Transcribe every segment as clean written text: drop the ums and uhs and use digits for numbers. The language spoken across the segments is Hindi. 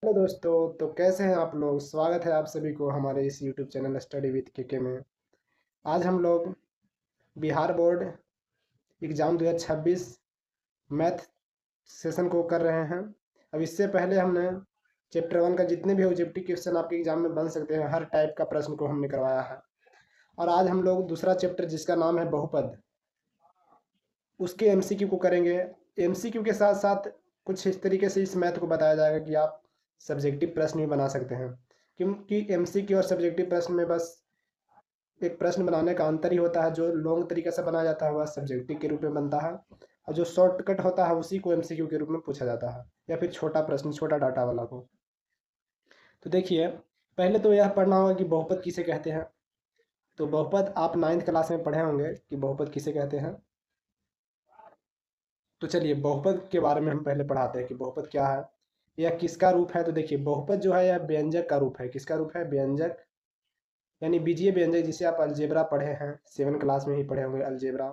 हेलो दोस्तों। तो कैसे हैं आप लोग। स्वागत है आप सभी को हमारे इस YouTube channel study with KK में। आज हम लोग Bihar board exam 2026 math session को कर रहे हैं। अब इससे पहले हमने चैप्टर 1 का जितने भी ऑब्जेक्टिव क्वेश्चन आपके एग्जाम में बन सकते हैं हर टाइप का प्रश्न को हमने करवाया है। और आज हम लोग दूसरा चैप्टर जिसका नाम है बहुपद, उसके एमसीक्यू को करेंगे। एमसीक्यू के साथ साथ कुछ इस तरीके से इस मैथ को बताया जाएगा कि आप सब्जेक्टिव प्रश्न भी बना सकते हैं, क्योंकि एमसीक्यू और सब्जेक्टिव प्रश्न में बस एक प्रश्न बनाने का अंतर ही होता है। जो लॉन्ग तरीके से बनाया जाता है वह सब्जेक्टिव के रूप में बनता है, और जो शॉर्टकट होता है उसी को एमसीक्यू के रूप में पूछा जाता है, या फिर छोटा प्रश्न छोटा डाटा वाला को। तो देखिए, पहले तो यह पढ़ना होगा कि बहुपद किसे कहते हैं। तो बहुपद आप 9th क्लास में पढ़े होंगे कि बहुपद किसे कहते हैं। तो चलिए बहुपद के बारे में हम पहले पढ़ाते हैं कि बहुपद क्या है, यह किसका रूप है। तो देखिए, बहुपद जो है यह व्यंजक का रूप है। किसका रूप है? व्यंजक, यानी बीजीय व्यंजक, जिसे आप अलजेब्रा पढ़े हैं, 7 क्लास में ही पढ़े होंगे अलजेब्रा।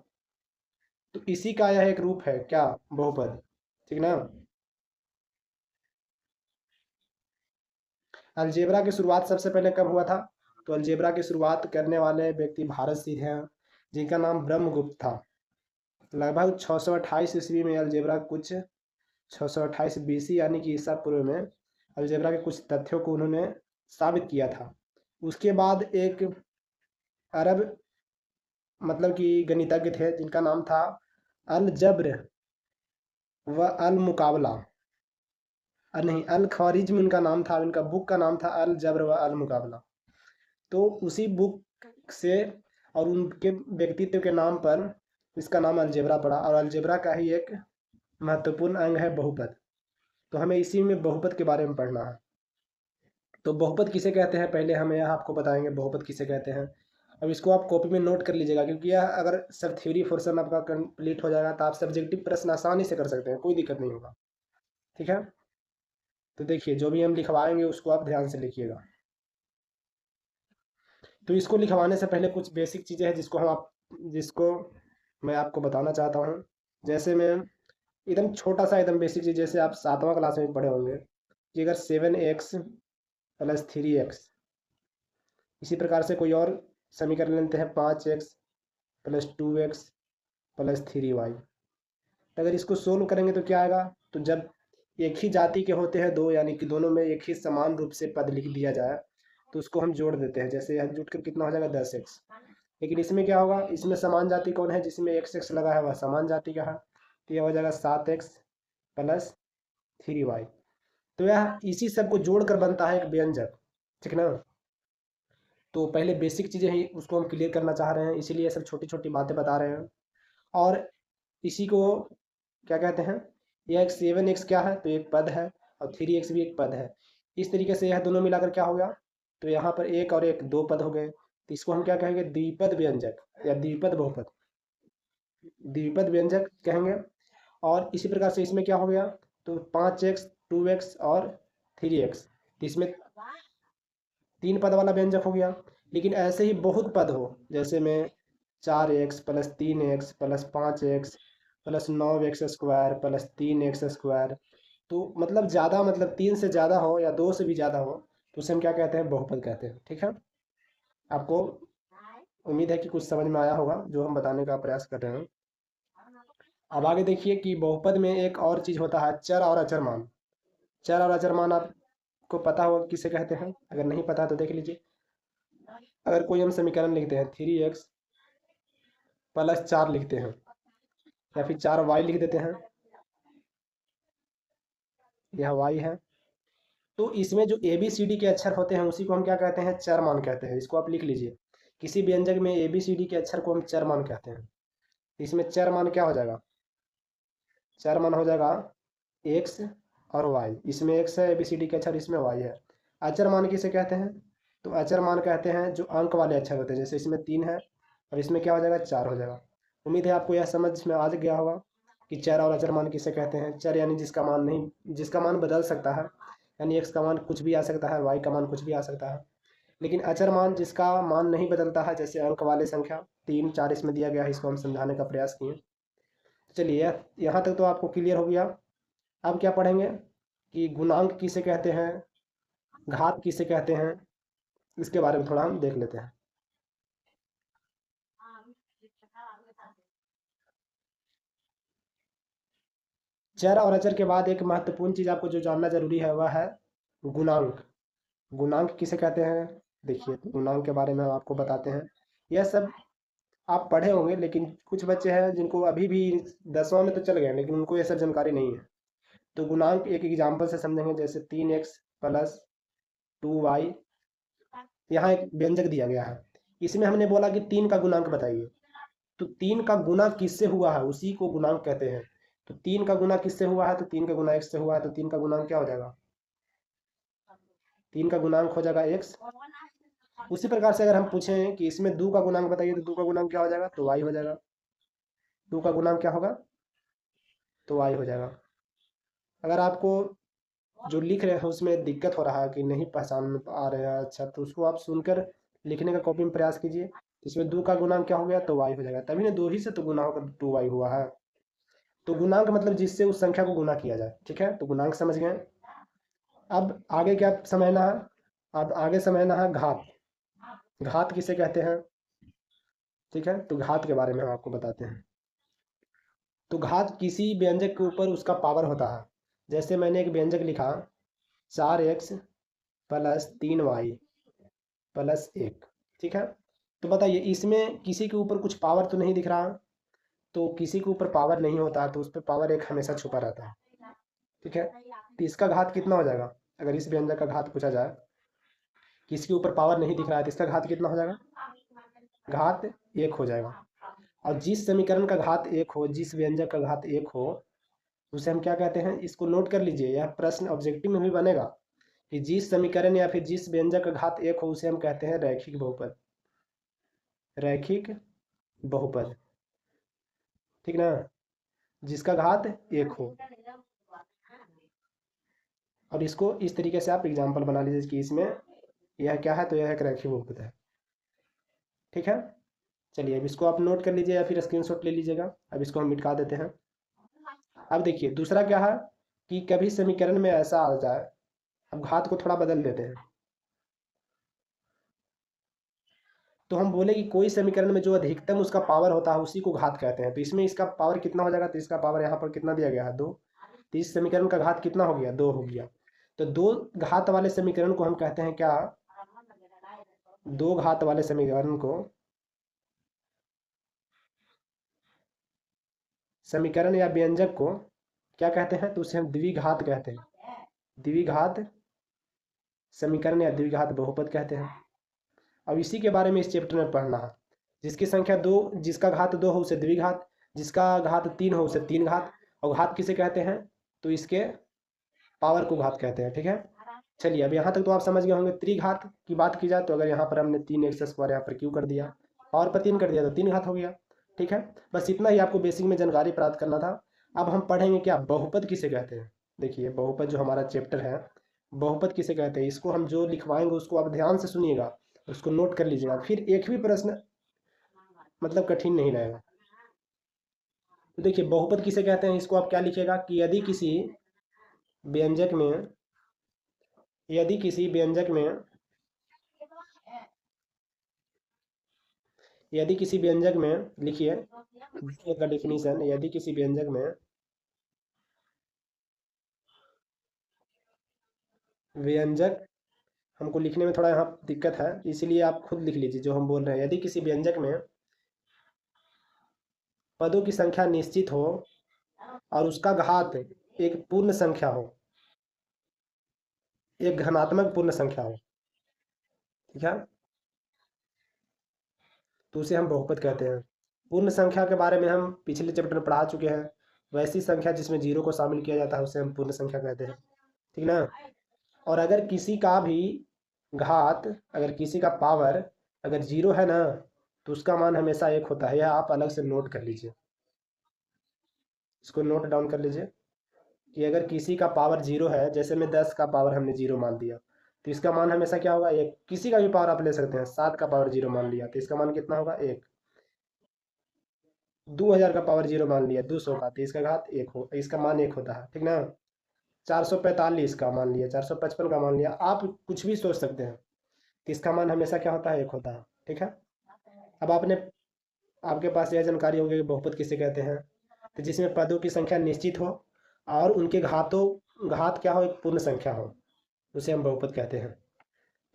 तो इसी का यह एक रूप है, क्या? बहुपद। ठीक ना। अलजेब्रा की शुरुआत सबसे पहले कब हुआ था? तो अलजेब्रा की शुरुआत करने वाले व्यक्ति भारत से हैं, जिनका नाम ब्रह्मगुप्त था। लगभग 628 ईस्वी में अलजेब्रा कुछ 628 बीसी यानी कि ईसा पूर्व में अलजेब्रा के कुछ तथ्यों को उन्होंने साबित किया था। उसके बाद एक अरब मतलब कि गणितज्ञ थे जिनका नाम था अल जब्र व अल मुकाबला, नहीं, अल ख्वारिज्म इनका नाम था। इनका बुक का नाम था अल जब्र व अल मुकाबला। तो उसी बुक से और उनके व्यक्तित्व के नाम पर इसका नाम अलजेब्रा पड़ा, और अलजेब्रा का ही एक महत्वपूर्ण अंग है बहुपद। तो हमें इसी में बहुपद के बारे में पढ़ना है। तो बहुपद किसे कहते हैं, पहले हम यह आपको बताएंगे बहुपद किसे कहते हैं। अब इसको आप कॉपी में नोट कर लीजिएगा, क्योंकि यह अगर सब थ्योरी पोर्शन आपका कंप्लीट हो जाएगा तो आप सब्जेक्टिव प्रश्न आसानी से कर सकते हैं, कोई दिक्कत नहीं होगा। ठीक है। तो देखिए, जो भी हम लिखवाएंगे उसको आप ध्यान से लिखिएगा। तो इसको लिखवाने से पहले कुछ बेसिक चीज़ें हैं जिसको मैं आपको बताना चाहता हूँ। जैसे मैं एकदम छोटा सा एकदम बेसिक चीज़, जैसे आप 7वां क्लास में पढ़े होंगे कि अगर 7x प्लस 3x, इसी प्रकार से कोई और समीकरण लेते हैं 5x plus 2x plus 3y। अगर इसको सोल्व करेंगे तो क्या आएगा? तो जब एक ही जाति के होते हैं दो, यानी कि दोनों में एक ही समान रूप से पद लिख दिया जाए, तो उसको हम जोड़ देते हैं। जैसे यहाँ जुट कर कितना हो जाएगा? 10x। लेकिन इसमें क्या होगा? इसमें समान जाति कौन है? जिसमें x लगा है वह समान जाति का है, तो यह हो जाएगा 7x प्लस 3y। तो यह इसी सब को जोड़कर बनता है एक व्यंजक। ठीक ना। तो पहले बेसिक चीज़ें ही उसको हम क्लियर करना चाह रहे हैं, इसीलिए ये सब छोटी छोटी बातें बता रहे हैं। और इसी को क्या कहते हैं? यह एक 7x क्या है? तो एक पद है, और 3x भी एक पद है। इस तरीके से यह दोनों मिलाकर क्या हो गया? तो यहाँ पर एक और एक दो पद हो गए, तो इसको हम क्या कहेंगे? द्विपद व्यंजक या द्विपद बहुपद, द्विपद व्यंजक कहेंगे। और इसी प्रकार से इसमें क्या हो गया? तो 5x 2x और 3x, तो इसमें 3 पद वाला व्यंजक हो गया। लेकिन ऐसे ही बहुत पद हो, जैसे में 4x plus 3x plus 5x plus 9x² plus 3x², तो मतलब ज़्यादा, मतलब 3 से ज़्यादा हो या 2 से भी ज़्यादा हो, तो उसे हम क्या कहते हैं? बहुपद कहते हैं। ठीक है। आपको उम्मीद है कि कुछ समझ में आया होगा जो हम बताने का प्रयास कर रहे हैं। अब आगे देखिए कि बहुपद में एक और चीज़ होता है, चर और अचर मान। चर और अचर मान आपको पता होगा किसे कहते हैं, अगर नहीं पता तो देख लीजिए। अगर कोई हम समीकरण लिखते हैं 3x प्लस 4 लिखते हैं, या फिर 4y लिख देते हैं, यह y है। तो इसमें जो ए बी सी डी के अक्षर होते हैं उसी को हम क्या कहते हैं? चर मान कहते हैं। इसको आप लिख लीजिए, किसी व्यंजक में ए बी सी डी के अक्षर को हम चर मान कहते हैं। इसमें चर मान क्या हो जाएगा? चर मान हो जाएगा एक्स और वाई। इसमें एक्स है ए बी सी डी के अक्षर, इसमें वाई है। अचर मान किसे कहते हैं? तो अचर मान कहते हैं जो अंक वाले अक्षर होते हैं, जैसे इसमें 3 है और इसमें क्या हो जाएगा? 4 हो जाएगा। उम्मीद है आपको यह समझ में आ गया होगा कि चर और अचर मान किसे कहते हैं। चर यानी जिसका मान बदल सकता है, यानी एक्स का मान कुछ भी आ सकता है, वाई का मान कुछ भी आ सकता है। लेकिन अचर मान जिसका मान नहीं बदलता है, जैसे अंक वाले संख्या 3 4 इसमें दिया गया है, इसको हम समझाने का प्रयास किए। चलिए, यहाँ तक तो आपको क्लियर हो गया। अब क्या पढ़ेंगे? कि गुणांक किसे कहते हैं, घात किसे कहते हैं, इसके बारे में थोड़ा हम देख लेते हैं। चर और अचर के बाद एक महत्वपूर्ण चीज आपको जो जानना जरूरी है वह है गुणांक। गुणांक किसे कहते हैं, देखिए गुणांक के बारे में हम आपको बताते हैं। यह सब आप पढ़े होंगे, लेकिन कुछ बच्चे हैं जिनको अभी भी 10वां में तो चल गए लेकिन उनको ये सब जानकारी नहीं है। तो गुणांक एक एग्जाम्पल से समझेंगे, जैसे 3x प्लस 2y। यहाँ एक व्यंजक दिया गया है, इसमें हमने बोला कि 3 का गुणांक बताइए। तो 3 का गुना किससे हुआ है उसी को गुणांक कहते हैं। तो 3 का गुना किससे हुआ है, तो 3 का गुना x से हुआ है, तो 3 का गुणांक क्या हो जाएगा, 3 का गुणांक हो जाएगा x। उसी प्रकार से अगर हम पूछें कि इसमें 2 का गुणांक बताइए, तो 2 का गुणांक क्या हो जाएगा, तो y हो जाएगा। 2 का गुणांक क्या होगा, तो y हो जाएगा। अगर आपको जो लिख रहे हैं उसमें दिक्कत हो रहा है कि नहीं पहचान में आ रहे हैं, अच्छा तो उसको आप सुनकर लिखने का कॉपी में प्रयास कीजिए। इसमें 2 का गुणांक क्या हो गया, तो y हो जाएगा। तभी ना 2 ही से तो गुना होकर 2y हुआ है। तो गुणांक मतलब जिससे उस संख्या को गुना किया जाए, ठीक है, तो गुणांक समझ गए। अब आगे क्या समझना है, अब आगे समझना है घात। घात किसे कहते हैं, ठीक है, तो घात के बारे में हम आपको बताते हैं। तो घात किसी व्यंजक के ऊपर उसका पावर होता है। जैसे मैंने एक व्यंजक लिखा 4x प्लस 3y प्लस 1, ठीक है। तो बताइए इसमें किसी के ऊपर कुछ पावर तो नहीं दिख रहा। तो किसी के ऊपर पावर नहीं होता तो उस पर पावर एक हमेशा छुपा रहता है, ठीक है। तो इसका घात कितना हो जाएगा, अगर इस व्यंजक का घात पूछा जाए, किसी के ऊपर पावर नहीं दिख रहा है तो इसका घात कितना हो जाएगा, घात 1 हो जाएगा। और जिस समीकरण का घात 1 हो, जिस व्यंजक का घात 1 हो, उसे हम क्या कहते हैं, इसको नोट कर लीजिए, यह प्रश्न ऑब्जेक्टिव में भी बनेगा कि जिस समीकरण या फिर जिस व्यंजक का घात 1 हो उसे हम कहते हैं रैखिक बहुपद। रैखिक बहुपद, ठीक ना, जिसका घात 1 हो। और इसको इस तरीके से आप एग्जाम्पल बना लीजिए कि इसमें यह क्या है, तो यह एक रैखिक बहुपद है, ठीक है। चलिए अब इसको आप नोट कर लीजिए या फिर स्क्रीनशॉट ले लीजिएगा। अब इसको हम मिटा देते हैं। अब देखिए दूसरा क्या है कि कभी समीकरण में ऐसा आ जाए, अब घात को थोड़ा बदल देते हैं। तो हम बोले कि कोई समीकरण में जो अधिकतम उसका पावर होता है उसी को घात कहते हैं। तो इसमें इसका पावर कितना हो जाएगा, तो इसका पावर यहाँ पर कितना दिया गया है, 2। तो इस समीकरण का घात कितना हो गया, 2 हो गया। तो 2 घात वाले समीकरण को हम कहते हैं क्या, 2 घात वाले समीकरण को, समीकरण या व्यंजक को क्या कहते हैं, तो उसे हम द्विघात कहते हैं। द्विघात समीकरण या द्विघात बहुपद कहते हैं। अब इसी के बारे में इस चैप्टर में पढ़ना है। जिसकी संख्या 2, जिसका घात 2 हो उसे द्विघात, जिसका घात 3 हो उसे 3 घात। और घात किसे कहते हैं, तो इसके पावर को घात कहते हैं, ठीक है। चलिए अब यहाँ तक तो आप समझ गए होंगे। त्रिघात की बात की जाए तो अगर यहाँ पर हमने 3x² यहाँ पर क्यों कर दिया, पावर पर 3 कर दिया तो 3 घात हो गया, ठीक है। बस इतना ही आपको बेसिक में जानकारी प्राप्त करना था। अब हम पढ़ेंगे क्या बहुपद किसे कहते हैं। देखिए बहुपद जो हमारा चैप्टर है, बहुपद किसे कहते हैं, इसको हम जो लिखवाएंगे उसको आप ध्यान से सुनिएगा, उसको नोट कर लीजिएगा, फिर एक भी प्रश्न मतलब कठिन नहीं रहेगा। तो देखिए बहुपद किसे कहते हैं, इसको आप क्या लिखिएगा कि व्यंजक में यदि किसी व्यंजक में यदि किसी व्यंजक में लिखिए का डेफिनेशन, यदि किसी व्यंजक में व्यंजक, हमको लिखने में थोड़ा यहाँ दिक्कत है इसलिए आप खुद लिख लीजिए जो हम बोल रहे हैं। यदि किसी व्यंजक में पदों की संख्या निश्चित हो और उसका घात एक पूर्ण संख्या हो, एक घनात्मक पूर्ण संख्या हो, ठीक है, तो उसे हम बहुपद कहते हैं। पूर्ण संख्या के बारे में हम पिछले चैप्टर में पढ़ा चुके हैं। वैसी संख्या जिसमें जीरो को शामिल किया जाता है उसे हम पूर्ण संख्या कहते हैं, ठीक ना। और अगर किसी का भी घात, अगर किसी का पावर अगर जीरो है ना, तो उसका मान हमेशा 1 होता है। यह आप अलग से नोट कर लीजिए, इसको नोट डाउन कर लीजिए कि अगर किसी का पावर जीरो है, जैसे में 10 का पावर हमने जीरो मान दिया, तो इसका मान हमेशा क्या होगा, 1। किसी का भी पावर आप ले सकते हैं, 7 का पावर जीरो मान लिया तो इसका मान कितना होगा, 1। 2000 का पावर जीरो मान लिया, 200 का, तो इसका घात 1 हो, इसका मान 1 होता है, ठीक ना। 445 का मान लिया, 455 का मान लिया, आप कुछ भी सोच सकते हैं कि इसका मान हमेशा क्या होता है, 1 होता है। ठीक है, अब आपके पास यह जानकारी होगी कि बहुपद किसे कहते हैं। तो जिसमें पदों की संख्या निश्चित हो और उनके घात क्या हो, एक पूर्ण संख्या हो, उसे हम बहुपद कहते हैं।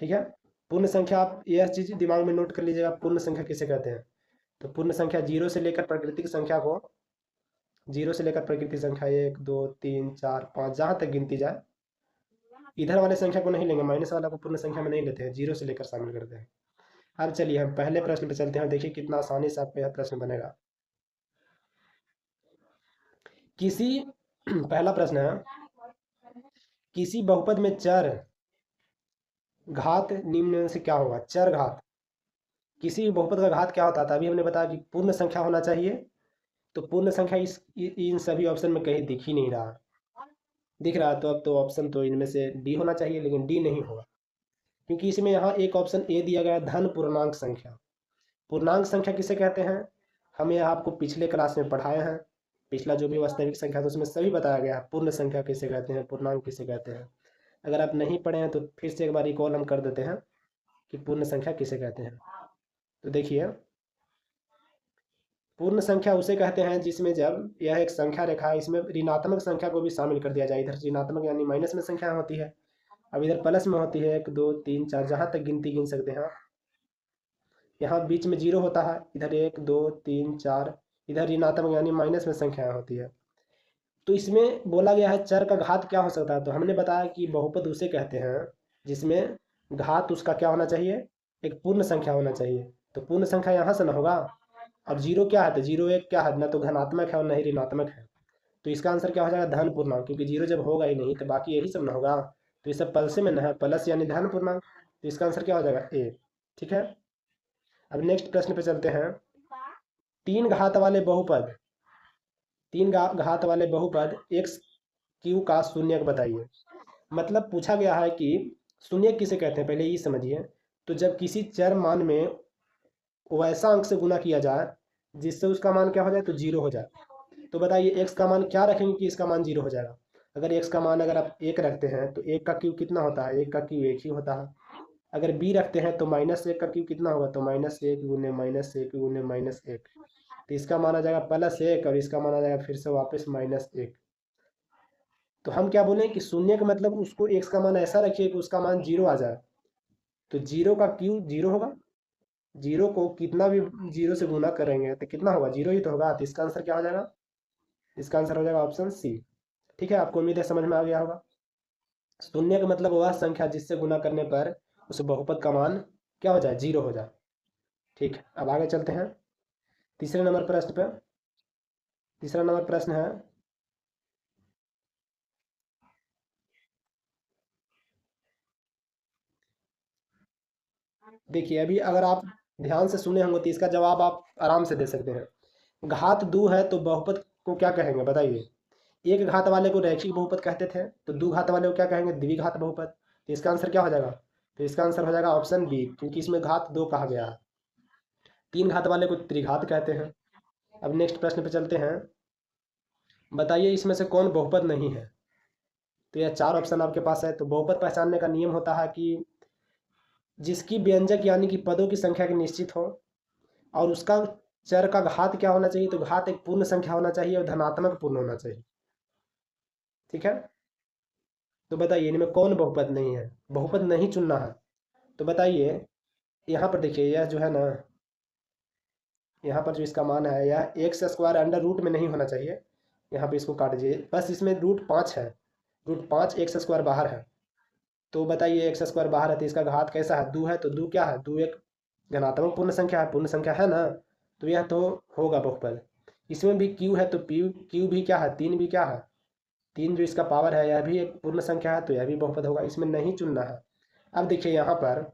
ठीक है, पूर्ण संख्या, आप यह चीज दिमाग में नोट कर लीजिएगा, पूर्ण संख्या किसे कहते हैं। तो पूर्ण संख्या जीरो से लेकर प्राकृतिक संख्या को, जीरो से लेकर प्राकृतिक संख्या 1 2 3 4 5 जहां तक गिनती जाए, इधर वाले संख्या को नहीं लेंगे, माइनस वाला को पूर्ण संख्या में नहीं लेते हैं, जीरो से लेकर शामिल करते हैं। अब चलिए हम पहले प्रश्न पे चलते हैं, देखिए कितना आसानी से आपका यह प्रश्न बनेगा। किसी पहला प्रश्न है, किसी बहुपद में चर घात निम्न में से क्या होगा। चर घात, किसी भी बहुपद का घात क्या होता था, अभी हमने बताया कि पूर्ण संख्या होना चाहिए। तो पूर्ण संख्या इन सभी ऑप्शन में कहीं दिख ही नहीं रहा, दिख रहा तो अब तो ऑप्शन तो इनमें से डी होना चाहिए, लेकिन डी नहीं होगा, क्योंकि इसमें यहाँ एक ऑप्शन ए दिया गया है, धन पूर्णांक संख्या। पूर्णांक संख्या किसे कहते हैं, हम यह आपको पिछले क्लास में पढ़ाए हैं, पिछला जो भी वास्तविक संख्या था उसमें सभी बताया गया है पूर्ण संख्या किसे कहते हैं, पूर्णांक किसे कहते हैं। अगर आप नहीं पढ़े हैं तो फिर से एक बार रिकॉल हम कर देते हैं कि पूर्ण संख्या किसे कहते हैं। तो देखिए, पूर्ण संख्या उसे कहते हैं जिसमें जब यह एक संख्या रेखा है, इसमें ऋणात्मक संख्या को भी शामिल कर दिया जाए। इधर ऋणात्मक यानी माइनस में संख्या होती है, अब इधर प्लस में होती है, 1 2 3 4 जहां तक गिनती गिन सकते हैं। यहाँ बीच में जीरो होता है, इधर 1 2 3 4, इधर ऋणात्मक यानी माइनस में संख्या होती है। तो इसमें बोला गया है चर का घात क्या हो सकता है, तो हमने बताया कि बहुपद उसे कहते हैं जिसमें घात उसका क्या होना चाहिए, एक पूर्ण संख्या होना चाहिए। तो पूर्ण संख्या यहाँ से ना होगा। अब जीरो क्या है, तो जीरो एक क्या है, ना तो धनात्मक है और न ही ऋणात्मक है। तो इसका आंसर क्या हो जाएगा, धन पूर्णांक, क्योंकि जीरो जब होगा ही नहीं तो बाकी यही सब ना होगा। तो ये सब प्लस में ना है, प्लस यानी धन पूर्णांक, तो इसका आंसर क्या हो जाएगा, ए। ठीक है, अब नेक्स्ट प्रश्न पे चलते हैं। तीन घात वाले बहुपद, घात वाले बहुपद एक्स क्यू का शून्यक बताइए। मतलब पूछा गया है कि शून्यक किसे कहते हैं, पहले ये समझिए। तो जब किसी चर मान में वैसा अंक से गुना किया जाए जिससे उसका मान क्या हो जाए, तो जीरो हो जाए। तो बताइए एक्स का मान क्या रखेंगे कि इसका मान जीरो हो जाएगा। अगर एक्स का मान अगर आप 1 रखते हैं तो 1 का क्यूब कितना होता है, 1 का क्यूब 1 ही होता है। अगर बी रखते हैं तो -1 का क्यूब कितना होगा, तो -1 गुने -1 गुने -1, तो इसका माना जाएगा +1 और इसका माना जाएगा फिर से वापस -1। तो हम क्या बोलें कि शून्य का मतलब उसको एक्स का मान ऐसा रखिए कि उसका मान जीरो आ जाए। तो जीरो का क्यूब जीरो होगा, जीरो को कितना भी जीरो से गुना करेंगे तो कितना होगा, जीरो ही तो होगा। तो इसका आंसर क्या हो जाएगा, इसका आंसर हो जाएगा ऑप्शन सी। ठीक है, आपको उम्मीद है समझ में आ गया होगा। शून्य का मतलब वह संख्या जिससे गुना करने पर उस बहुपद का मान क्या हो जाए, जीरो हो जाए। ठीक है, अब आगे चलते हैं तीसरे नंबर प्रश्न पर। तीसरा नंबर प्रश्न है, देखिए अभी अगर आप ध्यान से सुने होंगे तो इसका जवाब आप आराम से दे सकते हैं। घात दो है तो बहुपद को क्या कहेंगे बताइए। एक घात वाले को रैखिक बहुपद कहते थे, तो दो घात वाले को क्या कहेंगे, द्विघात बहुपद। तो इसका आंसर क्या हो जाएगा, तो इसका आंसर हो जाएगा ऑप्शन बी, क्योंकि इसमें घात दो कहा गया है। तीन घात वाले को त्रिघात कहते हैं। अब नेक्स्ट प्रश्न पे चलते हैं, बताइए इसमें से कौन बहुपद नहीं है। तो यह चार ऑप्शन आपके पास है। तो बहुपद पहचानने का नियम होता है कि जिसकी व्यंजक यानी कि पदों की संख्या की निश्चित हो और उसका चर का घात क्या होना चाहिए, तो घात एक पूर्ण संख्या होना चाहिए और धनात्मक पूर्ण होना चाहिए। ठीक है, तो बताइए इनमें कौन बहुपद नहीं है, बहुपद नहीं चुनना है। तो बताइए, यहाँ पर देखिए यह जो है ना, यहाँ पर जो इसका मान है यह एक्स स्क्वायर अंडर रूट में नहीं होना चाहिए। यहाँ पे इसको काट दीजिए, बस इसमें रूट 5 है, रूट 5 एक्स स्क्वायर बाहर है। तो बताइए एक्स स्क्वायर बाहर है तो इसका घात कैसा है, दो है। तो दो क्या है, दो एक धनात्मक पूर्ण संख्या है, पूर्ण संख्या है ना, तो यह तो होगा बहुपद। इसमें भी क्यू है तो क्यू भी क्या है, तीन भी क्या है, तीन जो इसका पावर है यह भी एक पूर्ण संख्या है, तो यह भी बहुपद होगा, इसमें नहीं चुनना है। अब देखिए यहाँ पर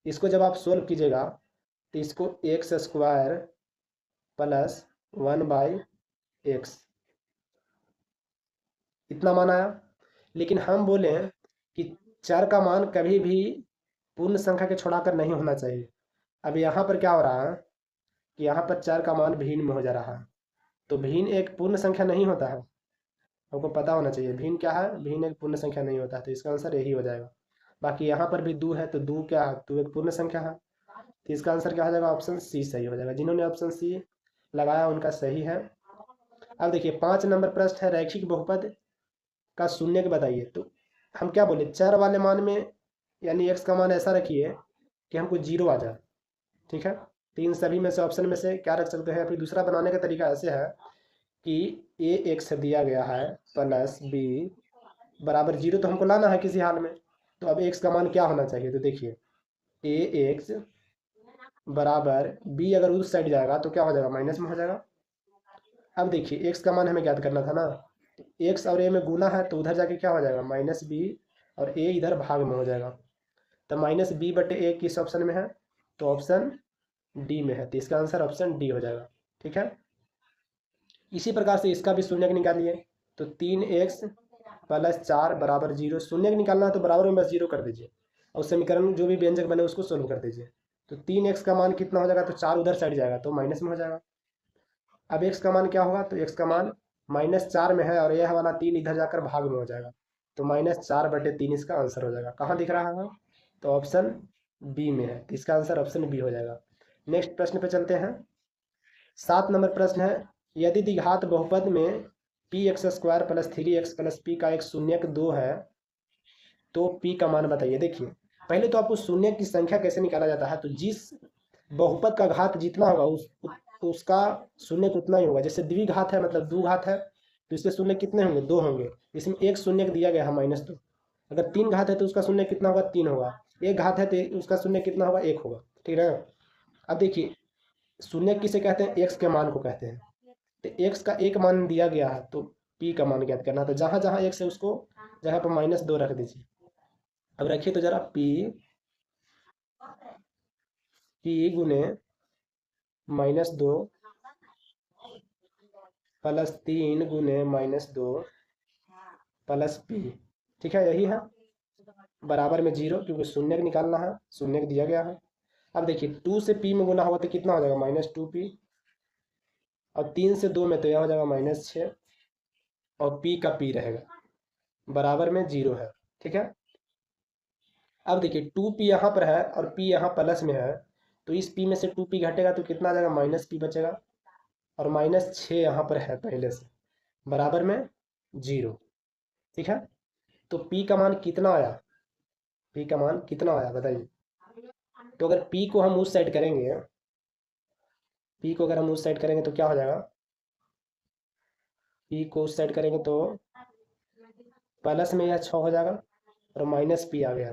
इसको जब आप सोल्व कीजिएगा तो इसको एक्स स्क्वायर प्लस 1/x इतना मान आया। लेकिन हम बोले कि चर का मान कभी भी पूर्ण संख्या के छोड़ाकर नहीं होना चाहिए। अब यहाँ पर क्या हो रहा है कि यहाँ पर चर का मान भिन्न में हो जा रहा है, तो भिन्न एक पूर्ण संख्या नहीं होता है। हमको पता होना चाहिए। भिन्न क्या है, भिन्न एक पूर्ण संख्या नहीं होता है, तो इसका आंसर यही हो जाएगा। बाकी यहाँ पर भी दो है, तो दो क्या है, दो एक पूर्ण संख्या है, तो इसका आंसर क्या हो जाएगा, ऑप्शन सी सही हो जाएगा। जिन्होंने ऑप्शन सी लगाया उनका सही है। अब देखिए 5 नंबर प्रश्न है, रैखिक बहुपद का शून्य बताइए। तो हम क्या बोले, चर वाले मान में यानी एक्स का मान ऐसा रखिए कि हमको जीरो आ जाए, ठीक है। तीन सभी में से ऑप्शन में से क्या रख सकते हैं। फिर दूसरा बनाने का तरीका ऐसे है कि ए एक्स दिया गया है प्लस बी बराबर जीरो, तो हमको लाना है किसी हाल में। तो अब एक्स का मान क्या होना चाहिए, तो देखिए ए एक्स बराबर बी अगर उस साइड जाएगा तो क्या हो जाएगा, माइनस में हो जाएगा। अब देखिए एक्स का मान हमें ज्ञात करना था ना, एक्स और ए में गुना है तो उधर जाके क्या हो जाएगा, माइनस बी, और ए इधर भाग में हो जाएगा। तो माइनस बी बटे ए किस ऑप्शन में है, तो ऑप्शन डी में है, तो इसका आंसर ऑप्शन डी हो जाएगा, ठीक है। इसी प्रकार से इसका भी शून्य निकालिए। तो 3x प्लस 4 बराबर जीरो, शून्य निकालना है तो बराबर में बस जीरो कर दीजिए और समीकरण जो भी व्यंजक बने उसको सोल्व कर दीजिए। तो 3x का मान कितना हो जाएगा, तो 4 उधर साइड जाएगा तो माइनस में हो जाएगा। अब x का मान क्या होगा, तो x का मान -4 में है और यह वाला 3 इधर जाकर भाग में हो जाएगा, तो -4/3 इसका आंसर हो जाएगा। कहाँ दिख रहा है, तो ऑप्शन बी में है, तो इसका आंसर ऑप्शन बी हो जाएगा। नेक्स्ट प्रश्न पे चलते हैं। 7 नंबर प्रश्न है, यदि द्विघात बहुपद में px² plus 3x plus p का एक शून्यक 2 है तो p का मान बताइए। देखिए पहले तो आपको शून्य की संख्या कैसे निकाला जाता है, तो जिस बहुपद का घात जितना होगा उसका शून्य उतना ही होगा। जैसे द्विघात है मतलब दो घात है तो इसके शून्य कितने होंगे, दो होंगे। इसमें एक शून्य दिया गया है -2। अगर 3 घात है तो उसका शून्य कितना होगा, 3 होगा। एक घात है तो उसका शून्य कितना होगा, 1 होगा, ठीक है। अब देखिए शून्य किसे कहते हैं, एक्स के मान को कहते हैं। तो एक्स का एक मान दिया गया है तो पी का मान ज्ञात करना, तो जहां जहां एक्स है उसको जगह पर -2 रख दीजिए। अब रखिए तो जरा पी गुने -2 प्लस 3 गुने -2 प्लस पी, ठीक है, यही है बराबर में जीरो, क्योंकि शून्य निकालना है, शून्य दिया गया है। अब देखिए 2 से पी में गुना होगा तो कितना हो जाएगा, -2p, और 3 से 2 में तो यह हो जाएगा -6, और पी का पी रहेगा बराबर में जीरो है, ठीक है। अब देखिए 2p यहाँ पर है और p यहाँ प्लस में है, तो इस p में से 2p घटेगा तो कितना आ जाएगा, -p बचेगा, और -6 यहाँ पर है पहले से बराबर में जीरो, ठीक है। तो p का मान कितना आया, p का मान कितना आया बताइए। तो अगर p को हम उस साइड करेंगे, p को अगर हम उस साइड करेंगे तो क्या हो जाएगा, p को उस साइड करेंगे तो प्लस में यह 6 हो जाएगा और -p आ गया।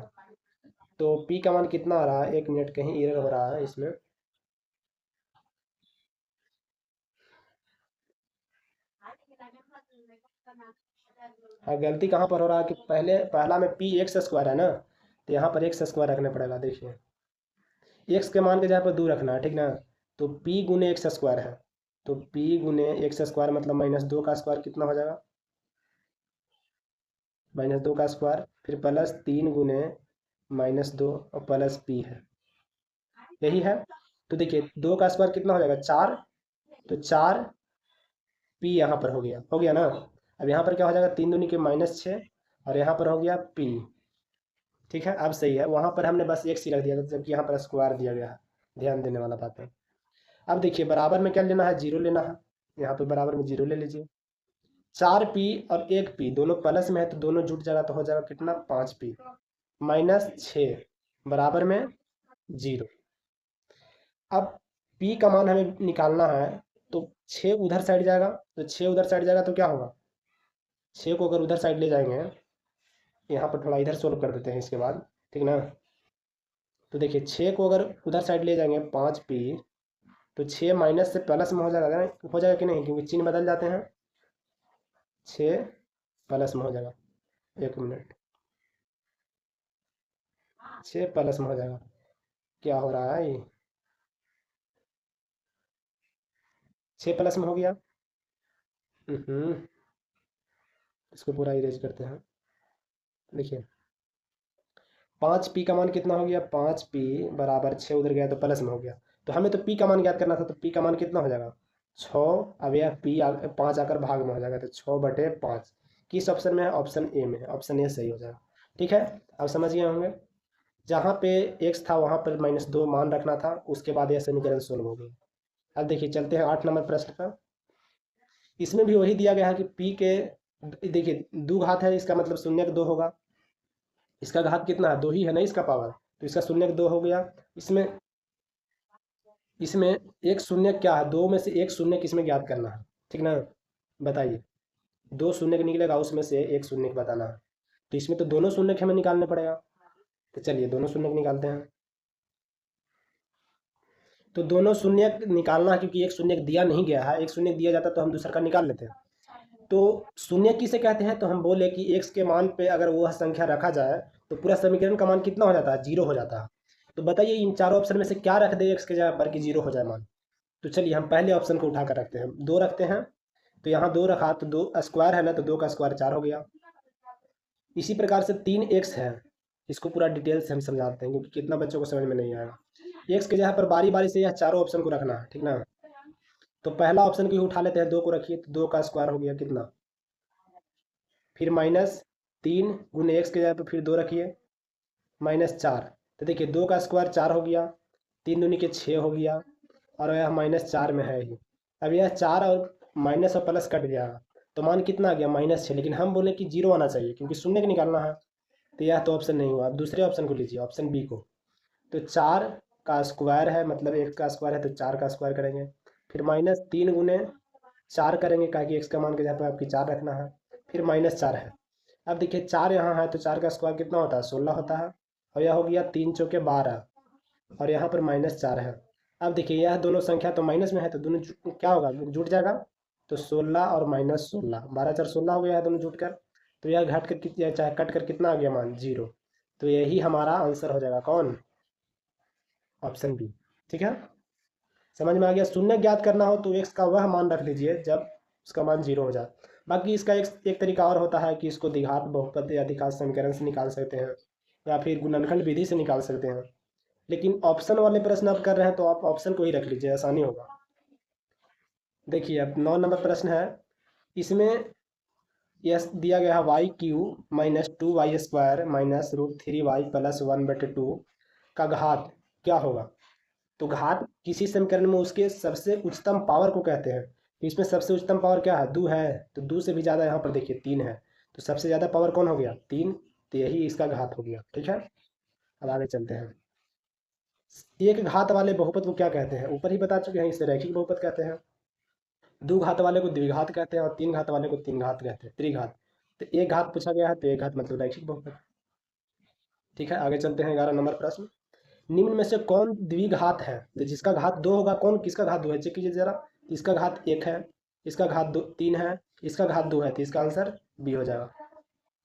तो p का मान कितना आ रहा है, 1 मिनट, कहीं एरर हो रहा है इसमें। हाँ गलती कहाँ पर हो रहा है कि पहला में p(x²) है ना, तो यहाँ पर x² रखना पड़ेगा। देखिए x के मान के जहाँ पर 2 रखना है, ठीक ना। तो p गुने x² है, तो p गुने x² मतलब -2 का स्क्वायर कितना हो जाएगा, -2 का स्क्वायर, फिर प्लस 3 गुने -2 और प्लस p है, यही है। तो देखिए 2 का स्क्वायर कितना हो जाएगा, 4, तो 4p यहाँ पर हो गया ना। अब यहाँ पर क्या हो जाएगा, 3 दूनी के -6 और यहाँ पर हो गया p, ठीक है। अब सही है, वहाँ पर हमने बस एक सी रख दिया था जबकि यहाँ पर स्क्वायर दिया गया है, ध्यान देने वाला बात है। अब देखिए बराबर में क्या लेना है, जीरो लेना है, यहाँ पे बराबर में जीरो ले लीजिए। 4p और 1p दोनों प्लस में है तो दोनों जुट जाएगा तो हो जाएगा कितना, 5p -6 बराबर में जीरो। अब p का मान हमें निकालना है, तो 6 उधर साइड जाएगा, तो 6 उधर साइड जाएगा तो क्या होगा, 6 को अगर उधर साइड ले जाएंगे, यहाँ पर थोड़ा इधर सोल्व कर देते हैं इसके बाद, ठीक ना। तो देखिए 6 को अगर उधर साइड ले जाएंगे 5p, तो 6 माइनस से प्लस में हो जाएगा ना, हो जाएगा कि नहीं, क्योंकि चिन्ह बदल जाते हैं, 6 प्लस में हो जाएगा, 1 मिनट, 6 प्लस में हो जाएगा। क्या हो रहा है ये, 6 प्लस में हो गया। इसको पूरा इरेज करते हैं। देखिए 5p का मान कितना हो गया, 5p बराबर 6 उधर गया तो प्लस में हो गया, तो हमें तो p का मान ज्ञात करना था, तो p का मान कितना हो जाएगा, 6। अब यह 5 आकर भाग में हो जाएगा तो 6/5, किस ऑप्शन में है? ऑप्शन ए में है, ऑप्शन ए सही हो जाएगा। ठीक है, अब समझ गए होंगे। जहाँ पे x था वहाँ पर -2 मान रखना था, उसके बाद यह समीकरण सोल्व हो गई। अब देखिए चलते हैं 8 नंबर प्रश्न पर। इसमें भी वही दिया गया है कि p के, देखिए 2 घात है, इसका मतलब 0 होगा। इसका घात कितना है? 2 ही है ना इसका पावर, तो इसका 0 हो गया। इसमें इसमें एक शून्य क्या है? 2 में से एक शून्य किसमें ज्ञात करना है, ठीक ना? बताइए, 2 शून्य निकलेगा, उसमें से एक शून्य बताना है। तो इसमें तो दोनों शून्य हमें निकालने पड़ेगा। तो चलिए दोनों शून्य निकालते हैं। तो दोनों शून्य निकालना है, क्योंकि एक शून्य दिया नहीं गया है। एक शून्य दिया जाता तो हम दूसरा का निकाल लेते हैं। तो शून्य किसे कहते हैं? तो हम बोले कि x के मान पे अगर वह संख्या रखा जाए तो पूरा समीकरण का मान कितना हो जाता है? 0 हो जाता है। तो बताइए इन चारों ऑप्शन में से क्या रख दे x के जगह पर कि 0 हो जाए मान? तो चलिए हम पहले ऑप्शन को उठा कर रखते हैं, 2 रखते हैं। तो यहाँ 2 रखा, तो 2 स्क्वायर है ना, तो 2 का स्क्वायर 4 हो गया। इसी प्रकार से 3x है, इसको पूरा डिटेल से हम समझाते हैं, क्योंकि कितना बच्चों को समझ में नहीं आएगा। x के जगह पर बारी बारी से यह चारों ऑप्शन को रखना है, ठीक ना? तो पहला ऑप्शन को ही उठा लेते हैं, 2 को रखिए, तो 2 का स्क्वायर हो गया कितना? फिर -3 गुने एक्स के जगह पर फिर 2 रखिए, -4। तो देखिए 2 का स्क्वायर 4 हो गया, 3 दूनी के 6 हो गया, और यह -4 में है ही। अब यह 4 और माइनस और प्लस कट गया, तो मान कितना आ गया? -6। लेकिन हम बोले कि 0 आना चाहिए, क्योंकि शून्य का निकालना है। तो यह तो ऑप्शन नहीं हुआ। अब दूसरे ऑप्शन को लीजिए, ऑप्शन बी को। तो 4 का स्क्वायर है, मतलब 1 का स्क्वायर है, तो 4 का स्क्वायर करेंगे। फिर -3 गुने 4 करेंगे, कि एक्स का मान के जहाँ पर आपकी 4 रखना है। फिर -4 है। अब देखिए 4 यहाँ है, तो 4 का स्क्वायर कितना होता है? 16 होता है। और यह हो गया 3 चौके 12, और यहाँ पर -4 है। अब देखिए यह दोनों संख्या तो माइनस में है, तो दोनों क्या होगा? जुट जाएगा। तो 16 और -16, 12 4 16 हो गया है दोनों जुट कर। तो यह घट कर कितना, चाहे कट कर कितना आ गया मान? 0। तो यही हमारा आंसर हो जाएगा, कौन? Option B. ठीक है, समझ में आ गया? शून्य ज्ञात करना हो तो एक्स का वह मान रख लीजिए जब उसका मान 0 हो जाए। बाकी इसका एक तरीका और होता है कि इसको द्विघात बहुपद या द्विघात समीकरण से निकाल सकते हैं, या फिर गुणनखंड विधि से निकाल सकते हैं। लेकिन ऑप्शन वाले प्रश्न आप कर रहे हैं, तो आप ऑप्शन को ही रख लीजिए, आसानी होगा। देखिए अब 9 नंबर प्रश्न है। इसमें यह दिया गया है y³ -2y² -√3y + 1/2 का घात क्या होगा? तो घात किसी समीकरण में उसके सबसे उच्चतम पावर को कहते हैं। तो इसमें सबसे उच्चतम पावर क्या है? 2 है। तो 2 से भी ज़्यादा यहाँ पर देखिए 3 है, तो सबसे ज़्यादा पावर कौन हो गया? 3। तो यही इसका घात हो गया। ठीक है, अब आगे चलते हैं। एक घात वाले बहुपद को क्या कहते हैं? ऊपर ही बता चुके हैं, इसे रैखिक बहुपद कहते हैं। 2 घात वाले को द्विघात कहते हैं, और 3 घात वाले को तीन घात कहते हैं, त्रिघात। तो एक घात पूछा गया है, तो एक घात मतलब रैखिक बहुपद। ठीक है, आगे चलते हैं 11 नंबर प्रश्न। निम्न में से कौन द्विघात है? तो जिसका घात 2 होगा, कौन किसका घात 2 है? चेक कीजिए जरा। इसका घात 1 है, इसका घात 3 है, इसका घात 2 है, तो इसका आंसर बी हो जाएगा।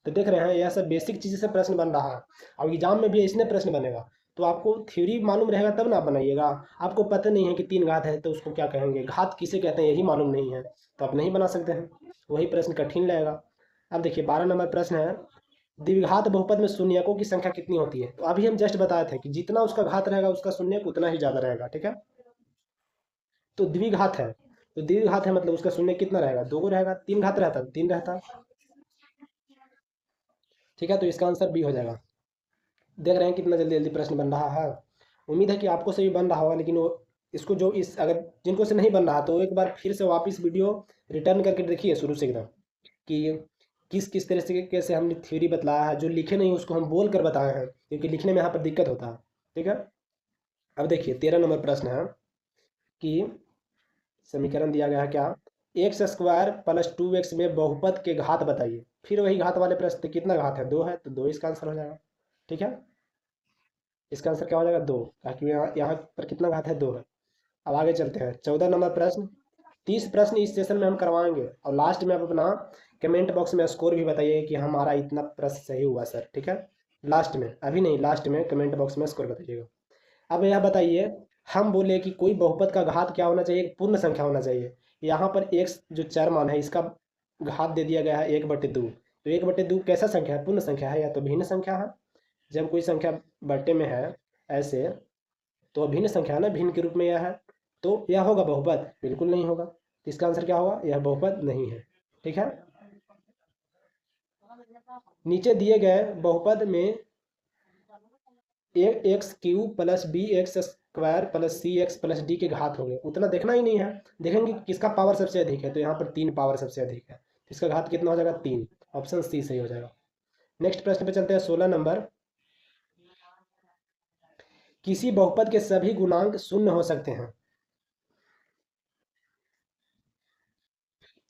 तो देख रहे हैं, यह सब बेसिक चीज़ से प्रश्न बन रहा है, और एग्जाम में भी इसने प्रश्न बनेगा। तो आपको थ्योरी मालूम रहेगा तब ना बनाइएगा। आपको पता नहीं है कि 3 घात है तो उसको क्या कहेंगे, घात किसे कहते हैं, यही मालूम नहीं है, तो आप नहीं बना सकते हैं। वही प्रश्न कठिन लगेगा। अब देखिए 12 नंबर प्रश्न है। द्विघात बहुपद में शून्यकों की संख्या कितनी होती है? तो अभी हम जस्ट बताए थे कि जितना उसका घात रहेगा उसका शून्यक उतना ही ज़्यादा रहेगा। ठीक है, तो द्विघात है, तो द्विघात है मतलब उसका शून्य कितना रहेगा? 2 रहेगा। 3 घात रहता, 3 रहता। ठीक है, तो इसका आंसर बी हो जाएगा। देख रहे हैं कितना जल्दी जल्दी प्रश्न बन रहा है। उम्मीद है कि आपको से भी बन रहा होगा, लेकिन वो इसको जो इस अगर जिनको से नहीं बन रहा तो एक बार फिर से वापस वीडियो रिटर्न करके देखिए शुरू से एकदम, कि किस किस तरह से कैसे हमने थ्योरी बतलाया है। जो लिखे नहीं उसको हम बोल कर बताए हैं, क्योंकि लिखने में यहाँ पर दिक्कत होता है। ठीक है, अब देखिए 13 नंबर प्रश्न है कि समीकरण दिया गया है क्या? x² + 2x में बहुपद के घात बताइए। फिर वही घात वाले प्रश्न, तो कितना घात है? 2 है, तो 2 इसका आंसर हो जाएगा। ठीक है, इसका आंसर क्या हो जाएगा? 2, ताकि यहाँ यहाँ पर कितना घात है? 2 है। अब आगे चलते हैं 14 नंबर प्रश्न। 30 प्रश्न इस सेशन में हम करवाएंगे, और लास्ट में आप अपना कमेंट बॉक्स में स्कोर भी बताइए कि हमारा इतना प्रश्न सही हुआ सर। ठीक है, लास्ट में, अभी नहीं, लास्ट में कमेंट बॉक्स में स्कोर बताइएगा। अब यह बताइए, हम बोले कि कोई बहुपद का घात क्या होना चाहिए? एक पूर्ण संख्या होना चाहिए। यहाँ पर x जो चर मान है इसका घात दे दिया गया है 1/2। तो 1/2 कैसा संख्या है? पूर्ण संख्या है या तो भिन्न संख्या है? जब कोई संख्या बट्टे में है ऐसे, तो भिन्न संख्या है ना, भिन्न के रूप में यह है, तो यह होगा बहुपद? बिल्कुल नहीं होगा। तो इसका आंसर क्या होगा? यह बहुपद नहीं है। ठीक है, नीचे दिए गए बहुपद में x cube plus b x square plus c x plus d के घात होंगे, उतना देखना ही नहीं है, देखेंगे किसका पावर सबसे अधिक है, तो यहाँ पर 3 पावर सबसे अधिक है, इसका घात कितना हो जाएगा 3, ऑप्शन सी सही हो जाएगा। नेक्स्ट प्रश्न पे चलते हैं 16 नंबर। किसी बहुपद के सभी गुणांक शून्य हो सकते हैं,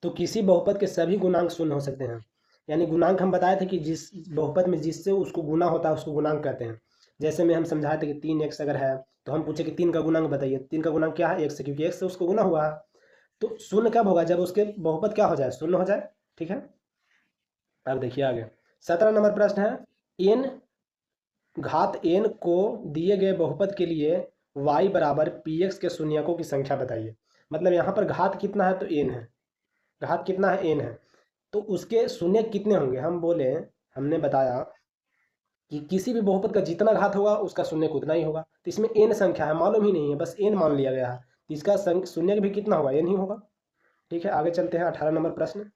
तो किसी बहुपद के सभी गुणांक शून्य हो सकते हैं, यानी गुणांक हम बताए थे कि जिस बहुपद में जिससे उसको गुना होता है उसको गुणांक कहते हैं। जैसे में हम समझाए थे कि 3x अगर है तो हम पूछे कि 3 का गुणांक बताइए, 3 का गुणांक क्या है, 1 से, क्योंकि 1 से उसको गुना हुआ है। तो शून्य कब होगा, जब उसके बहुपद क्या हो जाए, शून्य हो जाए। ठीक है, अब देखिए आगे 17 नंबर प्रश्न है, एन घात एन को दिए गए बहुपद के लिए y बराबर पी एक्स के शून्यकों की संख्या बताइए। मतलब यहाँ पर घात कितना है, तो एन है, घात कितना है, एन है, तो उसके शून्य कितने होंगे। हम बोले, हमने बताया कि किसी भी बहुपद का जितना घात होगा उसका शून्य उतना ही होगा, तो इसमें एन संख्या है, मालूम ही नहीं है, बस एन मान लिया गया है, तो इसका शून्य भी कितना होगा, एन ही होगा। ठीक है, आगे चलते हैं 18 नंबर प्रश्न।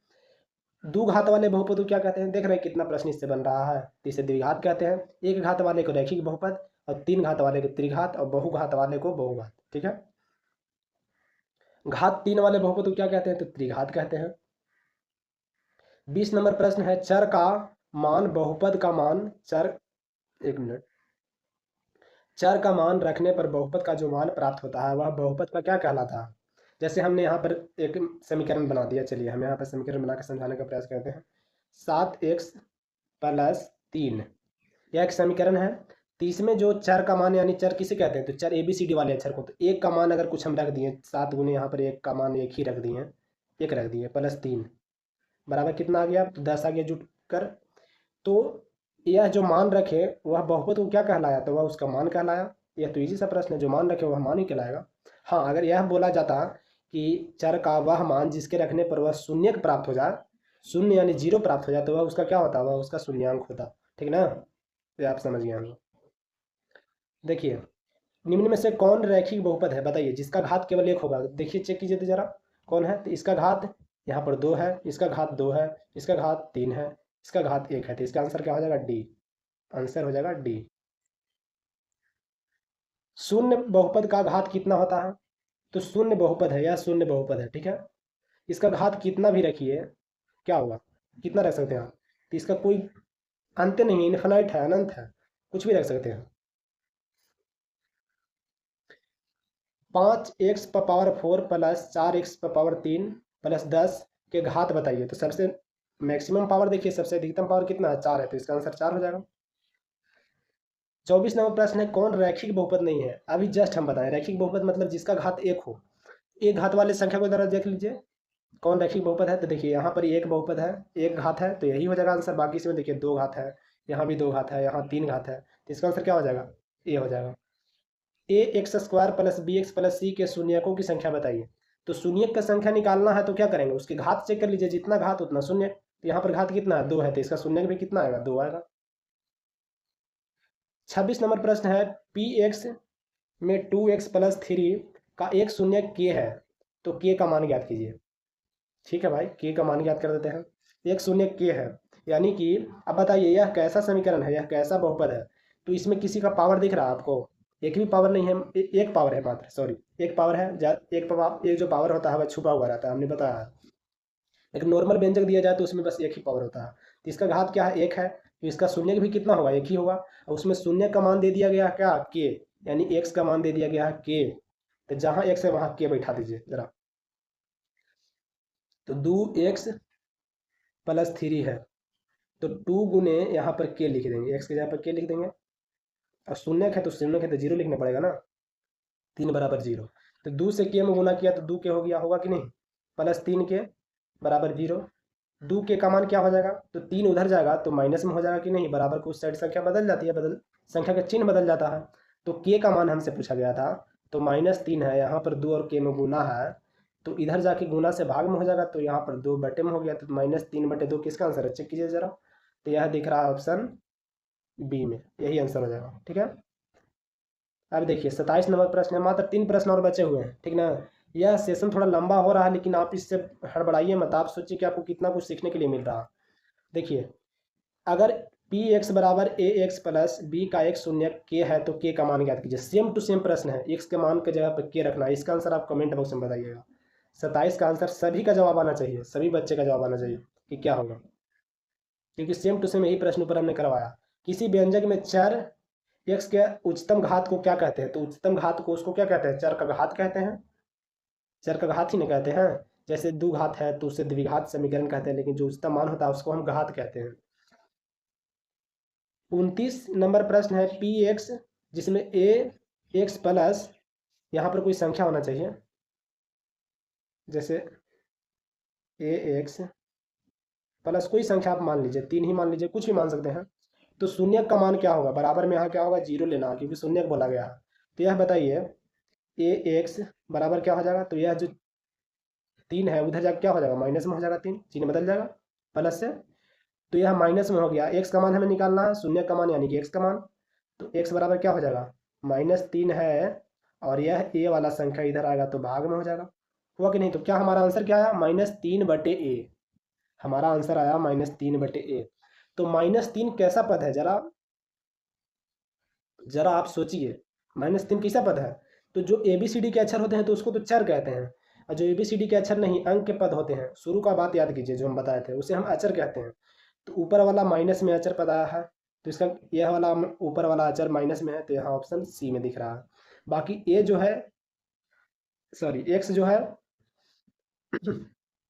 दो घात वाले बहुपद को क्या कहते हैं, देख रहे हैं कितना प्रश्न इससे बन रहा है, तो इसे द्विघात कहते हैं। एक घात वाले को रैखिक बहुपद, और 3 घात वाले को त्रिघात, और बहुघात वाले को बहुघात। ठीक है, घात 3 वाले बहुपद को क्या कहते हैं, तो त्रिघात कहते हैं। 20 नंबर प्रश्न है, चर का मान बहुपद का मान, चर, एक मिनट, चर का मान रखने पर बहुपद का जो मान प्राप्त होता है वह बहुपद का क्या कहलाता है। जैसे हमने यहाँ पर एक समीकरण बना दिया, चलिए हम यहाँ पर समीकरण बनाकर समझाने का प्रयास करते हैं। 7x प्लस 3, यह एक समीकरण है। तो इसमें जो चर का मान, यानी चर किसे कहते हैं, तो चर ABCD वाले अक्षर को, तो एक का मान अगर कुछ हम रख दिए, 7 गुने यहाँ पर एक का मान एक ही रख दिए, एक रख दिए, प्लस 3 बराबर कितना आ गया, तो 10 आ गया जुट कर। तो यह जो मान रखे वह बहुपद को क्या कहलाया, तो वह उसका मान कहलाया। यह तो इजी सा प्रश्न है, जो मान रखे वह मान ही कहलाएगा। हाँ, अगर यह बोला जाता कि चर का वह मान जिसके रखने पर वह शून्य प्राप्त हो जाए, शून्य यानी 0 प्राप्त हो जाए, तो वह उसका क्या होता, वह उसका शून्यांक होता। ठीक ना, ये आप समझ गए होंगे। देखिए, निम्न में से कौन रैखिक बहुपद है, बताइए, जिसका घात केवल 1 होगा। देखिए, चेक कीजिए तो जरा, कौन है, तो इसका घात यहाँ पर 2 है, इसका घात 2 है, इसका घात 3 है, इसका घात 1 है, तो इसका आंसर क्या हो जाएगा, डी, आंसर हो जाएगा डी। शून्य बहुपद का घात कितना होता है, तो शून्य बहुपद है, यह शून्य बहुपद है। ठीक है, इसका घात कितना भी रखिए क्या होगा, कितना रख सकते हैं आप, तो इसका कोई अंत नहीं है, इनफाइनाइट है, अनंत है, कुछ भी रख सकते हैं। 5x power 4 plus 4x power 3 plus 10 के घात बताइए। तो सबसे मैक्सिमम पावर देखिए, सबसे अधिकतम पावर कितना है, 4 है, तो इसका आंसर 4 हो जाएगा। 24 नंबर प्रश्न है, कौन रैखिक बहुपद नहीं है। अभी जस्ट हम बताएं, रैखिक बहुपद मतलब जिसका घात 1 हो। एक घात वाले संख्या को जरा देख लीजिए, कौन रैखिक बहुपद है, तो देखिए यहाँ पर एक बहुपद है, एक घात है, तो यही हो जाएगा आंसर। बाकी इसमें देखिए 2 घात है, यहाँ भी 2 घात है, यहाँ 3 घात है, तो इसका आंसर क्या हो जाएगा, ए हो जाएगा। X square plus b x plus c के शून्यकों की संख्या बताइए। तो शून्यक का संख्या निकालना है तो क्या करेंगे, उसके घात चेक कर लीजिए, जितना घात उतना शून्य, तो यहाँ पर घात कितना है, 2 है, तो इसका शून्य भी कितना आएगा, 2 आएगा। 26 नंबर प्रश्न है, पी एक्स में 2x प्लस 3 का एक शून्य के है, तो के का मान ज्ञात कीजिए। ठीक है भाई, के का मान ज्ञात कर देते हैं। एक शून्य के है, यानी कि अब बताइए यह कैसा समीकरण है, यह कैसा बहुपद है। तो इसमें किसी का पावर दिख रहा है आपको, एक भी पावर नहीं है, एक पावर है मात्र, सॉरी, एक पावर है, एक जो पावर होता है वह छुपा हुआ रहता है, हमने बताया। एक नॉर्मल व्यंजक दिया जाए तो उसमें बस एक ही पावर होता है, तो इसका घात क्या है, 1 है, तो इसका शून्य भी कितना होगा, 1 ही होगा। और उसमें शून्य का मान दे दिया गया क्या, के, यानी एक्स का मान दे दिया गया है के, तो जहाँ एक्स है वहाँ के बैठा दीजिए जरा। तो 2x प्लस 3 है, तो 2 गुने यहाँ पर के लिख देंगे, एक्स के जगह पर के लिख देंगे, और शून्य है तो शून्य है तो 0 लिखना पड़ेगा ना, 3 बराबर 0। तो 2 से के में गुना किया तो 2 के हो गया, होगा कि नहीं, प्लस 3 के बराबर 0। 2 के का मान क्या हो जाएगा, तो 3 उधर जाएगा तो माइनस में हो जाएगा कि नहीं, बराबर को उस साइड संख्या बदल जाती है, बदल संख्या का चिन्ह बदल जाता है। तो के का मान हमसे पूछा गया था, तो -3 है, यहाँ पर 2 और के में गुना है, तो इधर जाके गुना से भाग में हो जाएगा, तो यहाँ पर 2 बटे में हो गया, तो -3/2 किसका आंसर है, चेक कीजिए जरा। तो यह दिख रहा है ऑप्शन बी में, यही आंसर हो जाएगा। ठीक है, अब देखिए 27 नंबर प्रश्न है, मात्र 3 प्रश्न और बचे हुए हैं। ठीक ना, यह सेशन थोड़ा लंबा हो रहा है, लेकिन आप इससे हड़बड़ाइए मत, आप सोचिए कि आपको कितना कुछ सीखने के लिए मिल रहा है। देखिए, अगर पी एक्स बराबर ए एक्स प्लस बी का एक शून्य के है तो के का मान ज्ञात कीजिए। सेम टू सेम प्रश्न है, एक्स के मान के जगह पर के रखना है। इसका आंसर आप कमेंट बॉक्स में बताइएगा। 27 का आंसर सभी का जवाब आना चाहिए, सभी बच्चे का जवाब आना चाहिए कि क्या होगा, क्योंकि सेम टू सेम यही प्रश्न ऊपर हमने करवाया। किसी व्यंजक में चर एक्स के उच्चतम घात को क्या कहते हैं? तो उच्चतम घात को उसको क्या कहते हैं? चर का घात कहते हैं, चर का घात ही नहीं कहते हैं। जैसे द्विघात है तो उसे द्विघात समीकरण कहते हैं, लेकिन जो उच्चतम मान होता है उसको हम घात कहते हैं। 29 नंबर प्रश्न है पी एक्स, जिसमें ए एक्स प्लस, यहाँ पर कोई संख्या होना चाहिए, जैसे ए एक्स प्लस कोई संख्या आप मान लीजिए, 3 ही मान लीजिए, कुछ भी मान सकते हैं। तो शून्य का मान क्या होगा? बराबर में यहाँ क्या होगा? 0 लेना, क्योंकि शून्य बोला गया है। तो यह बताइए ए एक्स बराबर क्या हो जाएगा? तो यह जो 3 है उधर जाकर क्या हो जाएगा? माइनस में हो जाएगा, 3 चिन्ह बदल जाएगा प्लस से, तो यह माइनस में हो गया। एक्स का मान हमें निकालना है, शून्य का मान यानी कि एक्स का मान। तो एक्स बराबर क्या हो जाएगा? -3 है, और यह ए वाला संख्या इधर आएगा तो भाग में हो जाएगा। हुआ कि नहीं? तो क्या हमारा आंसर क्या आया? -3/a। हमारा आंसर आया -3/a। तो -3 कैसा पद है? जरा जरा आप सोचिए, -3 कैसा पद है? तो जो ABCD के अक्षर होते हैं तो उसको तो चर कहते हैं, और जो ABCD के अक्षर नहीं, अंक के पद होते हैं, शुरू का बात याद कीजिए जो हम बताए थे, उसे हम अचर कहते हैं। तो ऊपर वाला माइनस में अचर पद आया है, तो इसका यह वाला ऊपर वाला अचर माइनस में है, तो यहाँ ऑप्शन सी में दिख रहा है। बाकी ए जो है, सॉरी एक्स जो है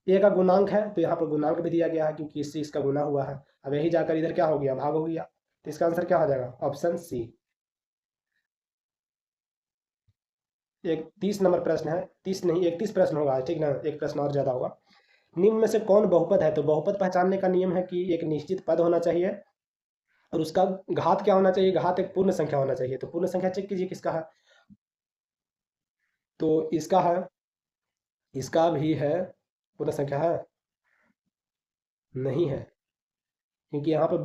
ए का गुणांक है, तो यहाँ पर गुणांक भी दिया गया है क्योंकि इससे इसका गुना हुआ है। अब यही जाकर इधर क्या हो गया? भाग हो गया। तो इसका आंसर क्या हो जाएगा? Option C. एक 30 नंबर प्रश्न है, 30 नहीं 31 प्रश्न होगा, ठीक ना, एक प्रश्न और ज़्यादा होगा। निम्न में से कौन बहुपद है? तो बहुपद पहचानने का नियम है कि एक निश्चित पद होना चाहिए और उसका घात क्या होना चाहिए? घात एक पूर्ण संख्या होना चाहिए। तो पूर्ण संख्या चेक कीजिए किसका है, तो इसका है, इसका भी है। पूर्ण संख्या है? नहीं है, क्योंकि यहाँ पर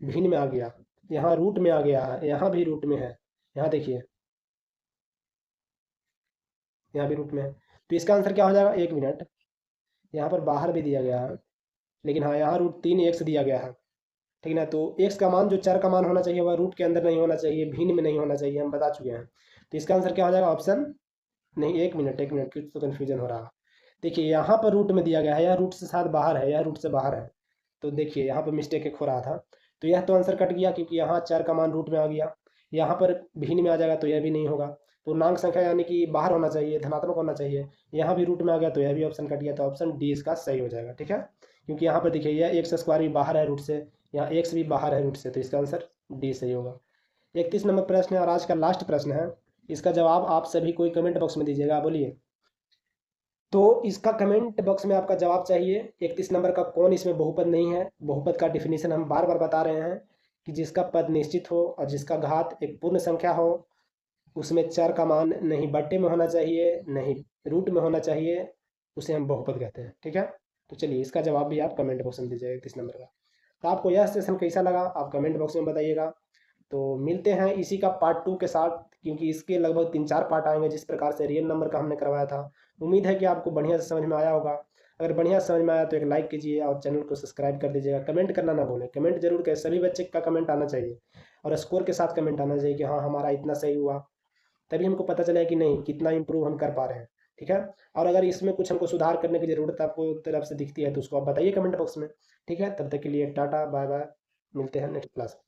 भिन्न में आ गया, यहाँ रूट में आ गया है, यहाँ भी रूट में है, यहाँ देखिए यहाँ भी रूट में है। तो इसका आंसर क्या हो जाएगा? 1 मिनट, यहाँ पर बाहर भी दिया गया है, लेकिन हाँ यहाँ √3x दिया गया है, ठीक ना। तो x का मान जो चर का मान होना चाहिए वह रूट के अंदर नहीं होना चाहिए, भिन्न में नहीं होना चाहिए, हम बता चुके हैं। तो इसका आंसर क्या हो जाएगा? ऑप्शन नहीं, 1 मिनट कुछ तो कन्फ्यूजन हो रहा है। देखिए यहाँ पर रूट में दिया गया है, यह रूट से साथ बाहर है, यह रूट से बाहर है, तो देखिए यहाँ पर मिस्टेक एक हो रहा था। तो यह तो आंसर कट गया क्योंकि यहाँ चर का मान रूट में आ गया, यहाँ पर भिन्न में आ जाएगा तो यह भी नहीं होगा। पूर्णांक संख्या यानी कि बाहर होना चाहिए, धनात्मक होना चाहिए, यहाँ भी रूट में आ गया तो यह भी ऑप्शन कट गया, तो ऑप्शन डी इसका सही हो जाएगा, ठीक है। क्योंकि यहाँ पर देखिए यह x² भी बाहर है रूट से, यहाँ x भी बाहर है रूट से, तो इसका आंसर डी सही होगा। 31 नंबर प्रश्न है और आज का लास्ट प्रश्न है, इसका जवाब आप सभी कोई कमेंट बॉक्स में दीजिएगा, बोलिए। तो इसका कमेंट बॉक्स में आपका जवाब चाहिए 31 नंबर का, कौन इसमें बहुपद नहीं है। बहुपद का डिफिनीशन हम बार बार बता रहे हैं कि जिसका पद निश्चित हो और जिसका घात एक पूर्ण संख्या हो, उसमें चर का मान नहीं बट्टे में होना चाहिए, नहीं रूट में होना चाहिए, उसे हम बहुपद कहते हैं, ठीक है। तो चलिए इसका जवाब भी आप कमेंट बॉक्स में दीजिएगा 31 नंबर का। तो आपको यह सेशन कैसा लगा आप कमेंट बॉक्स में बताइएगा। तो मिलते हैं इसी का पार्ट 2 के साथ, क्योंकि इसके लगभग 3-4 पार्ट आएंगे, जिस प्रकार से रियल नंबर का हमने करवाया था। उम्मीद है कि आपको बढ़िया से समझ में आया होगा। अगर बढ़िया समझ में आया तो एक लाइक कीजिए और चैनल को सब्सक्राइब कर दीजिएगा। कमेंट करना ना भूलें, कमेंट जरूर करें, सभी बच्चे का कमेंट आना चाहिए और स्कोर के साथ कमेंट आना चाहिए कि हाँ हमारा इतना सही हुआ, तभी हमको पता चले कि नहीं कितना इंप्रूव हम कर पा रहे हैं, ठीक है। और अगर इसमें कुछ हमको सुधार करने की ज़रूरत आपको तरफ से दिखती है तो उसको आप बताइए कमेंट बॉक्स में, ठीक है। तब तक के लिए टाटा बाय बाय, मिलते हैं नेक्स्ट क्लास।